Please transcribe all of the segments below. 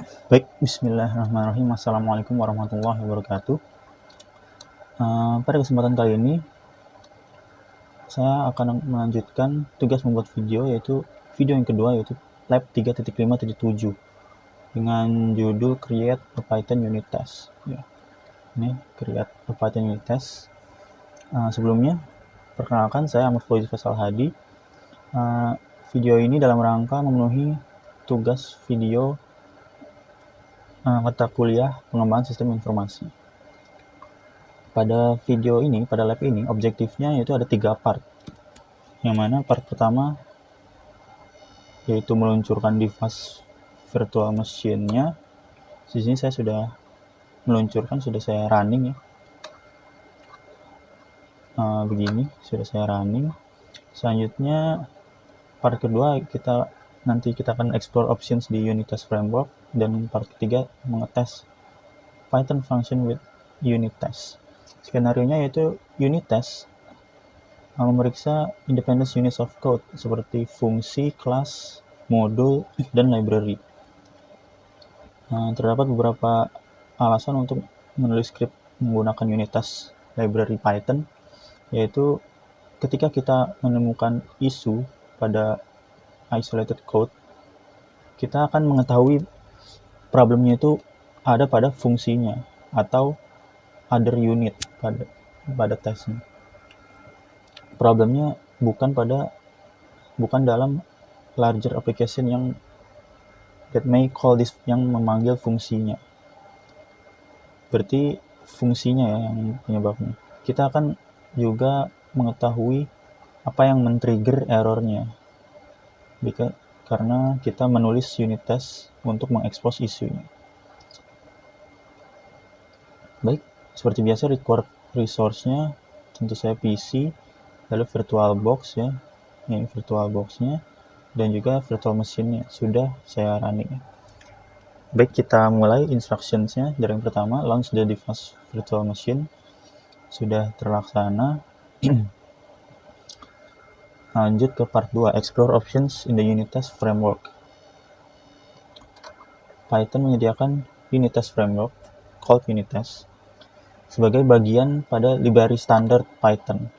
Baik, bismillahirrahmanirrahim. Assalamualaikum warahmatullahi wabarakatuh. Pada kesempatan kali ini, saya akan melanjutkan tugas membuat video, yaitu video yang kedua, yaitu Lab 3.5.7 dengan judul Create a Python Unit Test. Ya, ini Create a Python Unit Test. Sebelumnya, perkenalkan, saya Ahmad Fauzi Faisal Hadi. Video ini dalam rangka memenuhi tugas video mata kuliah pengembangan sistem informasi. Pada video ini, pada lab ini, objektifnya yaitu ada 3 part. Yang mana part pertama yaitu meluncurkan device virtual machine-nya. Di sini saya sudah meluncurkan, sudah saya running ya. Begini, sudah saya running. Selanjutnya part kedua kita akan explore options di unit test framework, dan part ketiga mengetes Python function with unit test. Skenario-nya yaitu unit test memeriksa independent units of code seperti fungsi, kelas, modul, dan library. Terdapat beberapa alasan untuk menulis script menggunakan unit test library Python, yaitu ketika kita menemukan isu pada isolated code, kita akan mengetahui problemnya itu ada pada fungsinya atau other unit pada tesnya. Problemnya bukan dalam larger application yang that may call this, yang memanggil fungsinya. Berarti fungsinya ya yang penyebabnya. Kita akan juga mengetahui apa yang men-trigger errornya. Karena kita menulis unit test untuk mengekspos isunya. Baik, seperti biasa record resource-nya tentu saya PC, lalu VirtualBox ya. Ini VirtualBox-nya dan juga virtual machine-nya sudah saya running. Baik, kita mulai instructions-nya. Dari yang pertama, launch the device virtual machine. Sudah terlaksana. Lanjut ke part 2, explore options in the unit test framework. Python menyediakan unit test framework called unit test sebagai bagian pada library standar Python.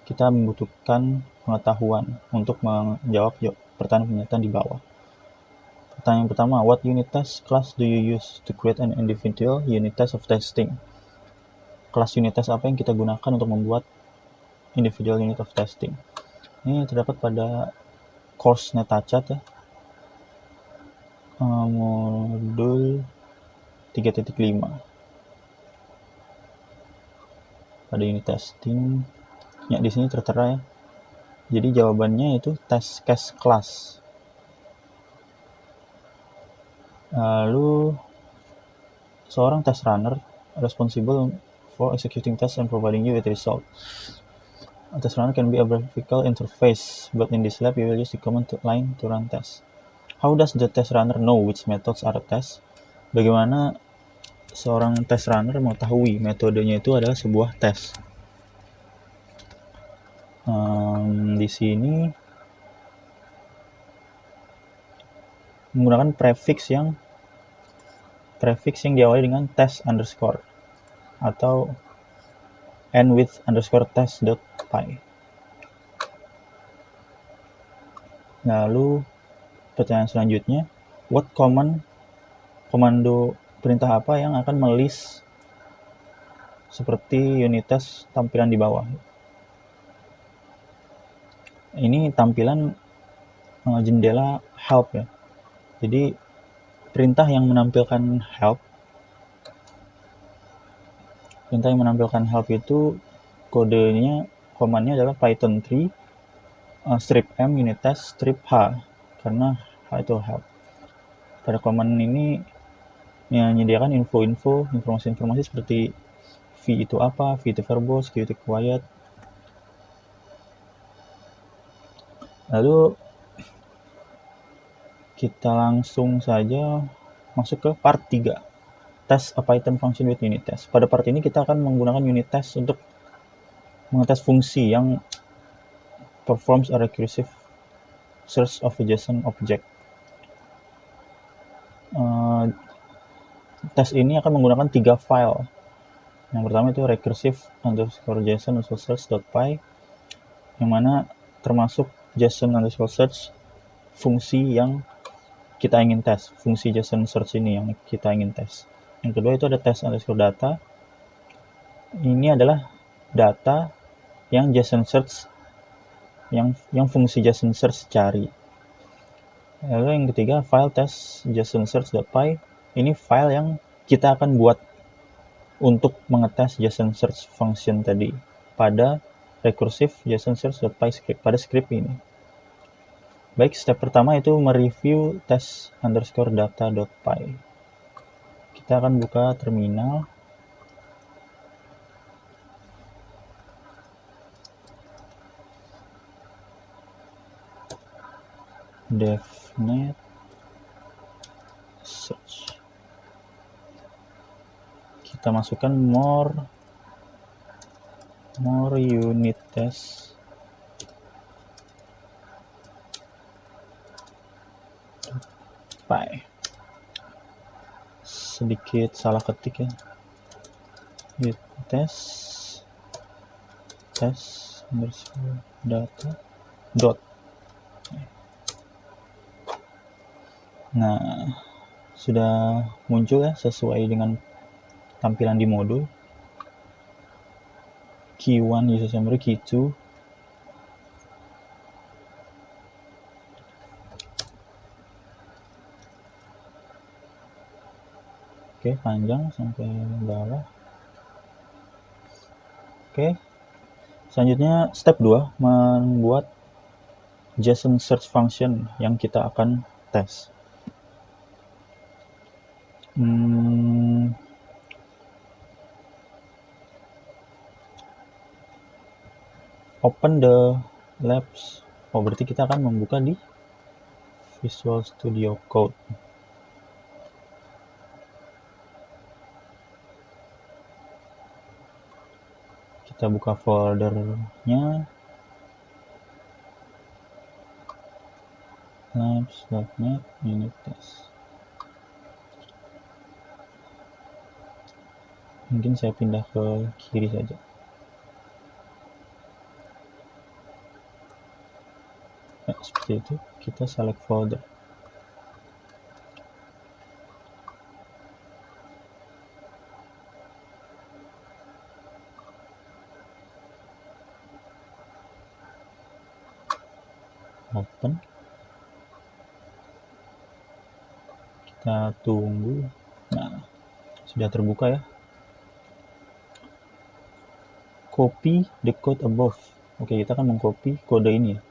Kita membutuhkan pengetahuan untuk menjawab pertanyaan-pertanyaan di bawah. Pertanyaan pertama, what unit test class do you use to create an individual unit test of testing? Kelas unit test apa yang kita gunakan untuk membuat individual unit of testing? Ini terdapat pada course Netachat ya. Modul 3.5 pada unit testing. Ya, di sini tertera ya. Jadi jawabannya itu test case class. Lalu seorang test runner responsible for executing tests and providing you with result. A test runner can be a graphical interface, but in this lab you will use the command line to run tests. How does the test runner know which methods are a test? Bagaimana seorang test runner mengetahui metodenya itu adalah sebuah tes? Di sini menggunakan prefix yang diawali dengan test underscore atau end with underscore test.py. Lalu pertanyaan selanjutnya, what komando perintah apa yang akan melist seperti unit test tampilan di bawah? Ini tampilan jendela help ya. Jadi perintah yang menampilkan help itu komannya adalah Python 3 strip m unit test strip h, karena h itu help. Pada command ini menyediakan informasi seperti v itu apa, v itu verbose, q itu quiet. Lalu kita langsung saja masuk ke part 3, test a Python function with unit test. Pada part ini kita akan menggunakan unit test untuk mengetes fungsi yang performs a recursive search of a JSON object. Tes ini akan menggunakan 3 file. Yang pertama itu recursive_json_search.py, yang mana termasuk JSON_search fungsi yang kita ingin tes, fungsi JSON search ini yang kita ingin tes. Yang kedua itu ada test_data. Ini adalah data yang JSON search yang fungsi JSON search cari. Lalu yang ketiga file test JSON_search.py. Ini file yang kita akan buat untuk mengetes JSON search function tadi pada recursive JSON_search.py script, pada script ini. Baik, step pertama itu mereview test_data.py. Kita akan buka terminal. devnet search. Kita masukkan more unit test py. Sedikit salah ketik ya. Unit test data dot. Nah, sudah muncul ya sesuai dengan tampilan di modul. Key 1 user summary, key 2 oke, panjang sampai bawah. Oke, selanjutnya step 2 membuat JSON search function yang kita akan tes. Open the labs. Berarti kita akan membuka di Visual Studio Code. Kita buka foldernya labs.net unit test. Mungkin saya pindah ke kiri saja. Nah, seperti itu. Kita select folder. Open. Kita tunggu. Nah, sudah terbuka ya. Copy the code above. Oke, kita akan mengcopy kode ini ya.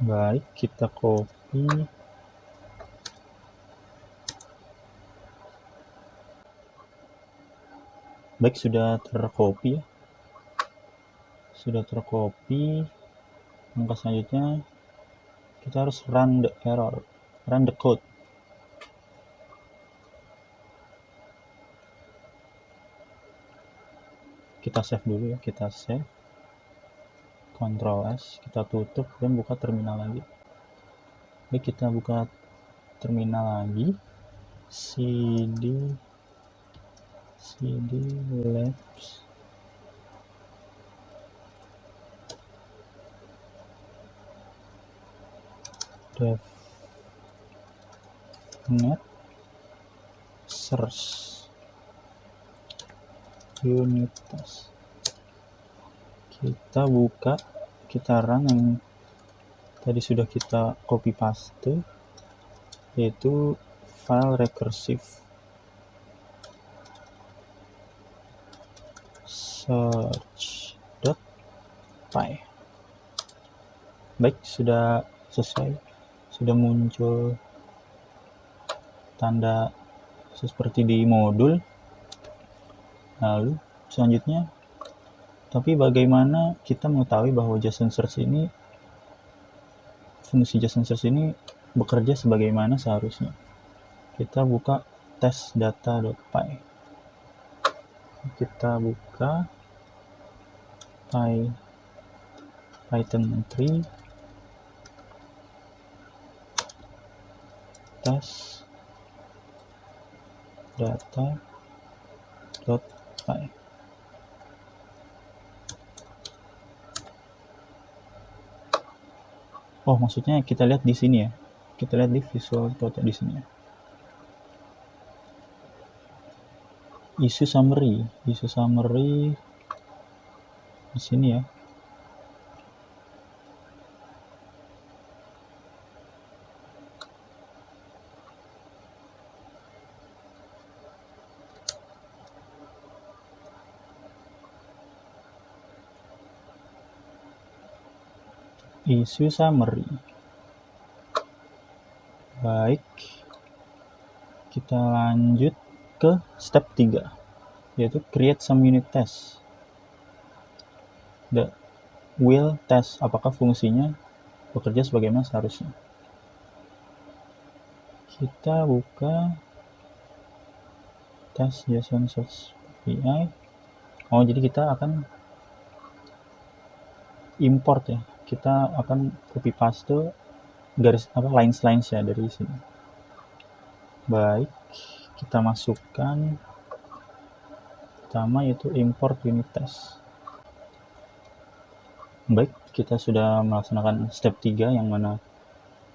Baik, kita copy. Baik, sudah tercopy ya. Sudah tercopy. Langkah selanjutnya kita harus run the code. Kita save dulu ya, kita save. Ctrl S, kita tutup dan buka terminal lagi. Baik, kita buka terminal lagi. cd labs devnet search unit test. Kita buka, kita run yang tadi sudah kita copy paste, yaitu file recursive search.py. Baik, sudah selesai. Sudah muncul tanda seperti di modul. Lalu selanjutnya Tapi bagaimana kita mengetahui bahwa JSON search ini, fungsi JSON search ini bekerja sebagaimana seharusnya? Kita buka testdata.py. Kita buka Python 3 testdata.py. Oh, maksudnya kita lihat di sini ya. Kita lihat di visual code di sini ya. Issue summary di sini ya. Issue summary. Baik. Kita lanjut ke step 3, yaitu create some unit test. The will test, apakah fungsinya bekerja sebagaimana seharusnya. Kita buka test JSON search API. Oh, jadi kita akan import ya. Kita akan copy paste lines ya dari sini. Baik, kita masukkan pertama yaitu import unit test. Baik, kita sudah melaksanakan step 3 yang mana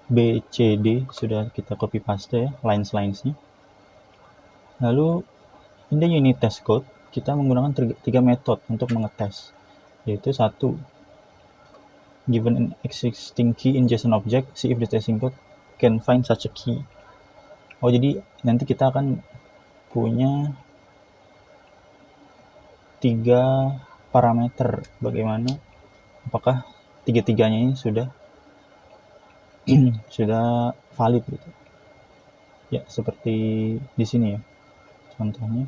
B, C, D sudah kita copy paste ya, lines-nya. Lalu in the unit test code kita menggunakan 3 metode untuk mengetes, yaitu 1, given an existing key in JSON object, see if the testing code can find such a key. Oh, jadi nanti kita akan punya 3 parameter, bagaimana apakah tiga-tiganya ini sudah sudah valid gitu. Ya, seperti di sini ya. Contohnya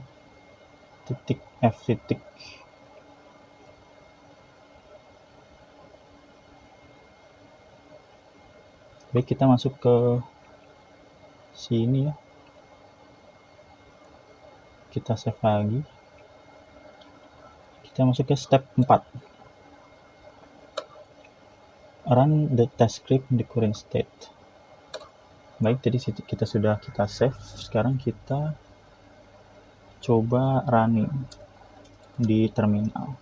titik F titik. Baik, kita masuk ke sini ya. Kita save lagi. Kita masuk ke step 4. Run the test script in the current state. Baik, tadi kita sudah save. Sekarang kita coba running di terminal.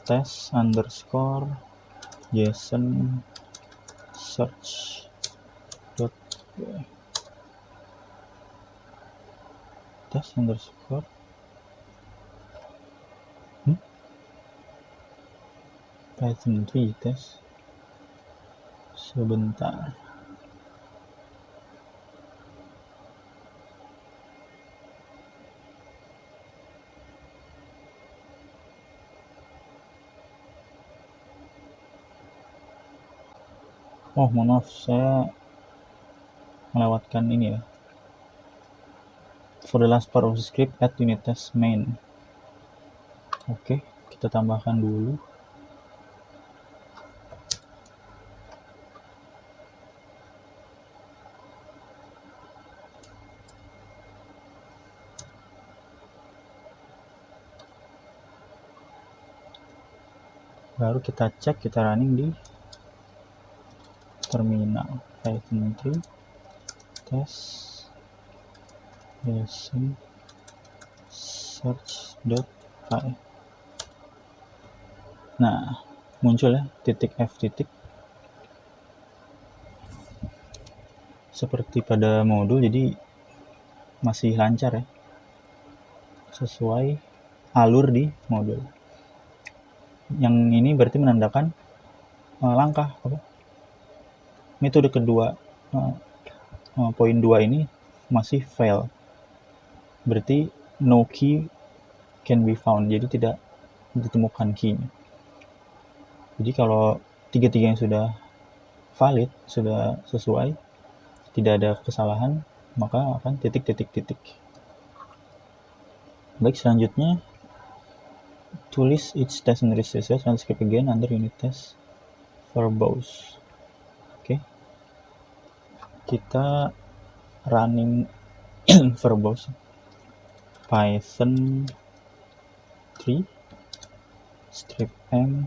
test_JSON search test_ Python 3 test. Sebentar. Oh, mohon maaf, saya melewatkan ini ya. For the last part of the script, add unit test main. Oke, kita tambahkan dulu. Baru kita cek, kita running di terminal. Python 3 test JSON search.py. Nah, muncul ya titik F titik seperti pada modul, jadi masih lancar ya, sesuai alur di modul. Yang ini berarti menandakan langkah metode kedua, poin 2 ini masih fail, berarti no key can be found, jadi tidak ditemukan key-nya. Jadi kalau tiga-tiganya sudah valid, sudah sesuai, tidak ada kesalahan, maka akan titik. Baik, selanjutnya To list each test and results, run script again under unit test verbose. Oke, kita running verbose Python 3 strip m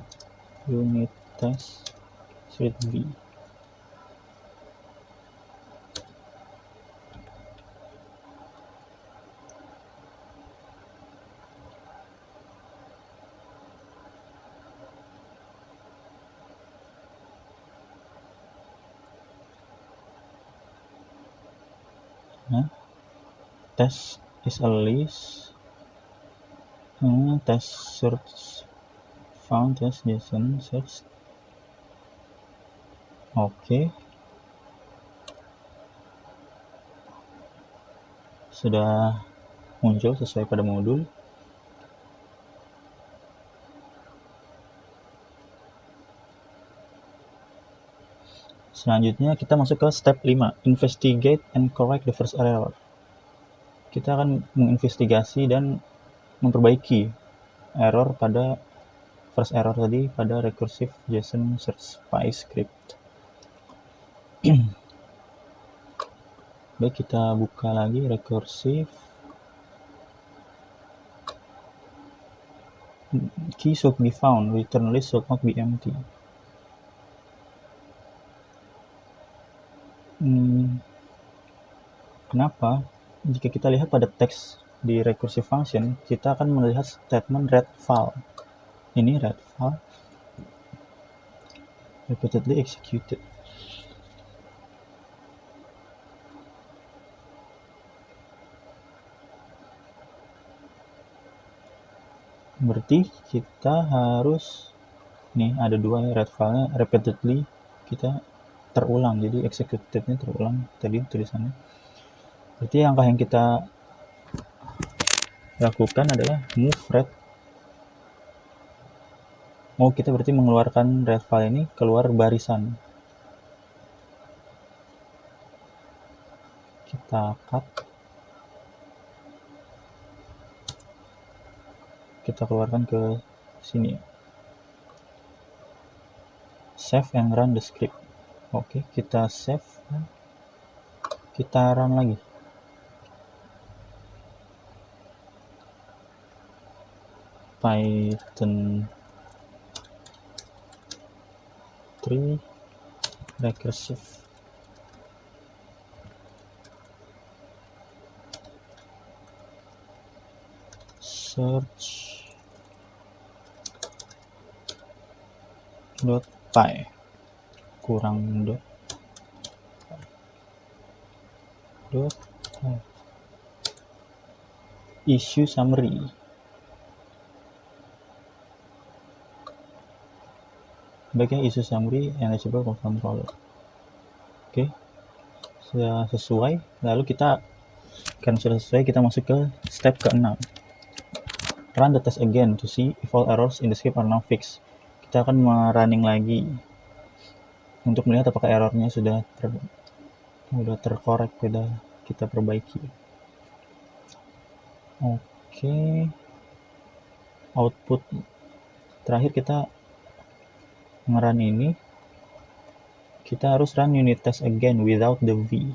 unit test strip b. Nah, test is a list. Test search found test JSON search. Oke. Sudah muncul sesuai pada modul. Selanjutnya kita masuk ke step 5, investigate and correct the first error. Kita akan menginvestigasi dan memperbaiki error pada first error tadi pada recursive JSON search by script. Baik, kita buka lagi recursive. Key should be found, return list should not be empty. Kenapa? Jika kita lihat pada teks di recursive function, kita akan melihat statement read file. Ini read file repeatedly executed. Berarti kita harus, nih ada dua read file-nya, repeatedly kita terulang, jadi executed-nya terulang tadi tulisannya. Berarti langkah yang kita lakukan adalah move read. Kita berarti mengeluarkan read file ini keluar barisan. Kita cut. Kita keluarkan ke sini. Save and run the script. Oke, kita save. Kita run lagi. Python 3 recursive search .py kurang .py issue summary. Baiknya issue summary eligible for control. Oke, sudah sesuai. Lalu kita, karena sudah sesuai, kita masuk ke step ke-6. Run the test again to see if all errors in the script are now fixed. Kita akan running lagi untuk melihat apakah errornya sudah terkorek, sudah kita perbaiki. Oke. Output terakhir kita nge-run ini, kita harus run unit test again without the v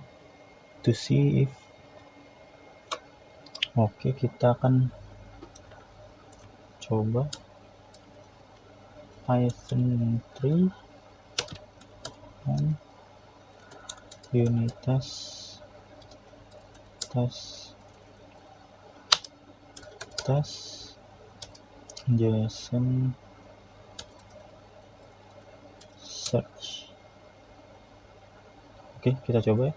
to see if. Oke, kita akan coba Python 3 and unit test JSON search. Oke, kita coba ya.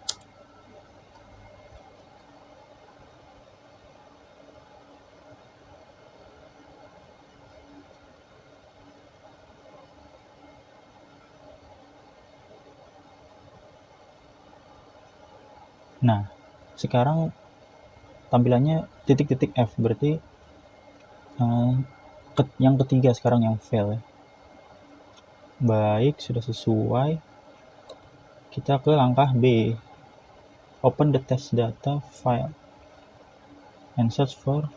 Nah, sekarang tampilannya titik-titik F, berarti yang ketiga sekarang yang fail ya. Baik, sudah sesuai. Kita ke langkah B. Open the test data file and search for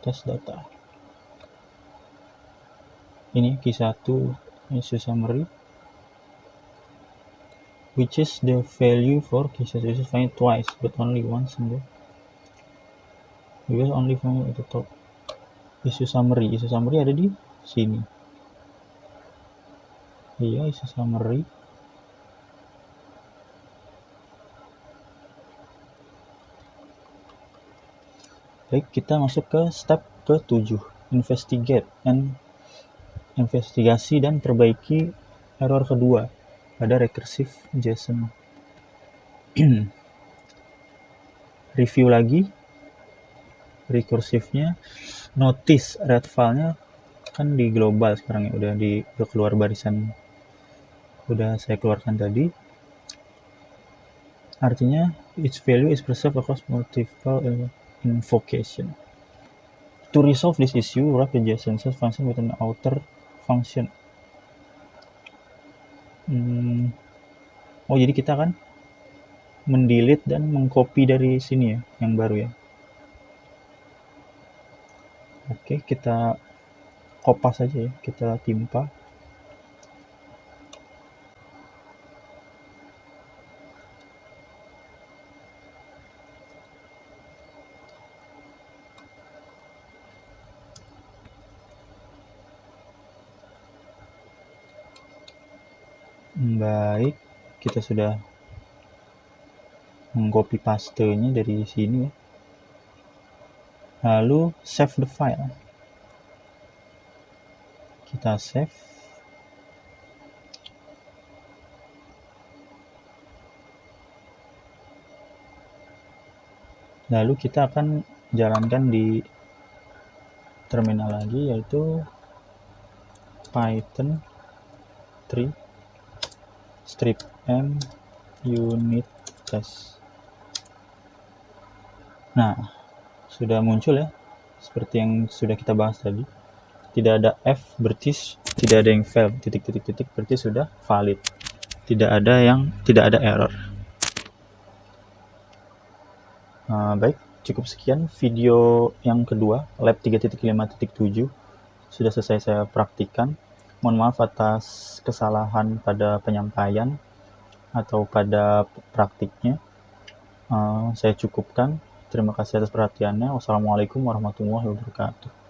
test data. ini Q1 issue summary, which is the value for Q1 is find twice but only once in the because only found at the top. Issue summary ada di sini. Iya, issue summary. Baik, kita masuk ke step ke-7, investigasi dan perbaiki error kedua pada recursive JSON. Review lagi recursivenya, notice red file-nya kan di global sekarang ya, udah keluar barisan, udah saya keluarkan tadi, artinya its value is preserved across multiple invocation. To resolve this issue, wrap the JSON source function with an outer function. Jadi kita kan mendelete dan mengcopy dari sini ya, yang baru ya. Oke, kita kopas aja ya, kita timpa. Baik, kita sudah mengcopy pastenya dari sini ya. Lalu save the file. Kita save. Lalu kita akan jalankan di terminal lagi, yaitu Python 3 strip m unit test. Nah, sudah muncul ya, seperti yang sudah kita bahas tadi. Tidak ada F, berarti tidak ada yang fail, titik, berarti sudah valid. Tidak ada error. Baik, cukup sekian video yang kedua, lab 3.5.7 sudah selesai saya praktikkan. Mohon maaf atas kesalahan pada penyampaian atau pada praktiknya. Saya cukupkan. Terima kasih atas perhatiannya. Wassalamualaikum warahmatullahi wabarakatuh.